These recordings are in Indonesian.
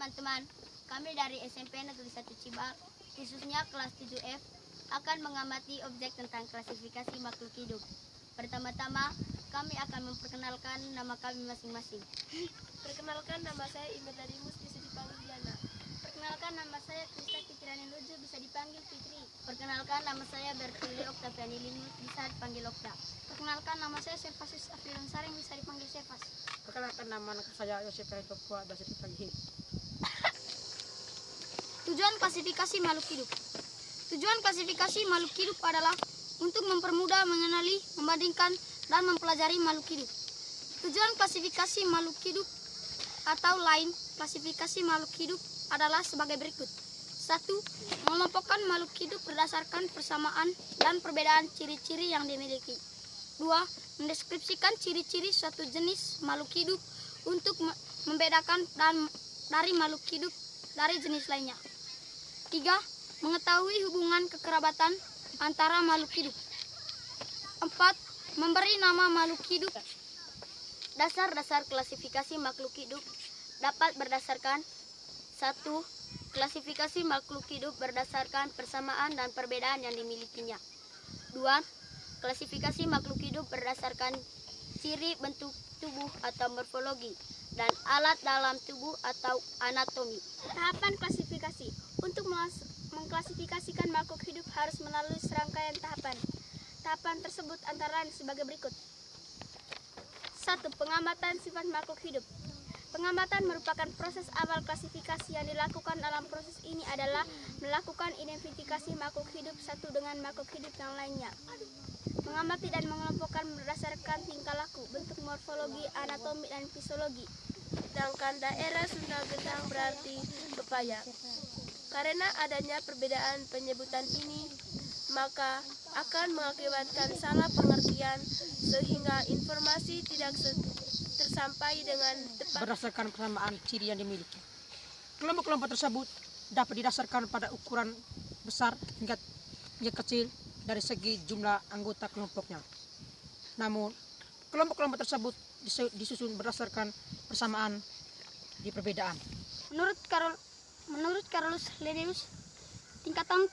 teman-teman, kami dari SMP Negeri 1 Cibal, khususnya kelas 7F, akan mengamati objek tentang klasifikasi makhluk hidup. Pertama-tama, kami akan memperkenalkan nama kami masing-masing. Perkenalkan, nama saya Imedarimus, bisa dipanggil Diana. Perkenalkan, nama saya Krista Fitriani Luju, bisa dipanggil Fitri. Perkenalkan, nama saya Bertili Oktaviani Linus, bisa dipanggil Okta. Perkenalkan, nama saya Servasus Afilun Saring, bisa dipanggil Servas. Perkenalkan, nama anak saya Yosef Ferry Papua, bisa dipanggil. Tujuan klasifikasi makhluk hidup. Tujuan klasifikasi makhluk hidup adalah untuk mempermudah mengenali, membandingkan, dan mempelajari makhluk hidup. Tujuan klasifikasi makhluk hidup atau lain klasifikasi makhluk hidup adalah sebagai berikut. 1. Mengelompokkan makhluk hidup berdasarkan persamaan dan perbedaan ciri-ciri yang dimiliki. 2. Mendeskripsikan ciri-ciri suatu jenis makhluk hidup untuk membedakan dari makhluk hidup dari jenis lainnya. 3. Mengetahui hubungan kekerabatan antara makhluk hidup. 4. Memberi nama makhluk hidup. Dasar-dasar klasifikasi makhluk hidup dapat berdasarkan 1. Klasifikasi makhluk hidup berdasarkan persamaan dan perbedaan yang dimilikinya. 2. Klasifikasi makhluk hidup berdasarkan ciri bentuk tubuh atau morfologi dan alat dalam tubuh atau anatomi. Tahapan klasifikasi. Untuk mengklasifikasikan makhluk hidup harus melalui serangkaian tahapan. Tahapan tersebut antara lain sebagai berikut. 1. Pengamatan sifat makhluk hidup. Pengamatan merupakan proses awal klasifikasi. Yang dilakukan dalam proses ini adalah melakukan identifikasi makhluk hidup satu dengan makhluk hidup yang lainnya. Mengamati dan mengelompokkan berdasarkan tingkah laku, bentuk morfologi, anatomi, dan fisiologi. Sedangkan daerah Sunda Gendang berarti pepaya. Karena adanya perbedaan penyebutan ini, maka akan mengakibatkan salah pengertian sehingga informasi tidak tersampai dengan tepat. Berdasarkan persamaan ciri yang dimiliki, kelompok-kelompok tersebut dapat didasarkan pada ukuran besar hingga kecil dari segi jumlah anggota kelompoknya. Namun, kelompok-kelompok tersebut disusun berdasarkan persamaan di perbedaan. Menurut Carolus Linnaeus, tingkatan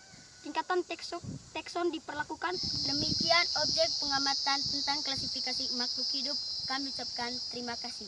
tekson diperlakukan. Demikian objek pengamatan tentang klasifikasi makhluk hidup. Kami ucapkan terima kasih.